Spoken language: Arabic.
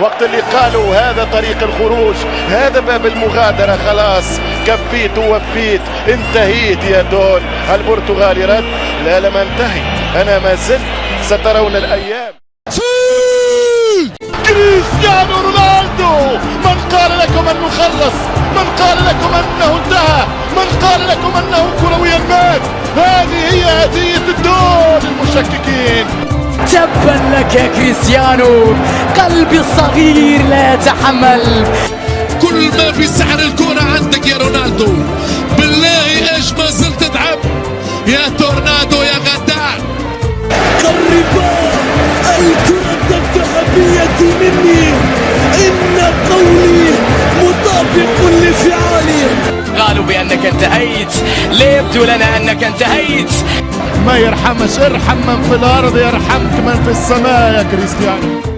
وقت اللي قالوا هذا طريق الخروج، هذا باب المغادرة، خلاص كفيت ووفيت، انتهيت يا دون. البرتغالي رد: لا لم انتهي، أنا ما زلت، سترون الأيام. كريستيانو رونالدو، من قال لكم أنه خلص؟ من قال لكم أنه انتهى؟ من قال لكم أنه كرويا مات؟ هذه هي هدية الدون المشككين. تبا لك يا كريستيانو، قلبي الصغير لا يتحمل. كل ما في سحر الكرة عندك يا رونالدو، بالله ايش ما زلت تتعب يا تورنادو يا غدار. قربا الكرة الذهبية مني، إن قولي مطابق لفعالي. قالوا بأنك انتهيت، لا يبدو لنا أنك انتهيت. ما يرحمش، ارحم من في الأرض يرحمك من في السماء يا كريستيانو.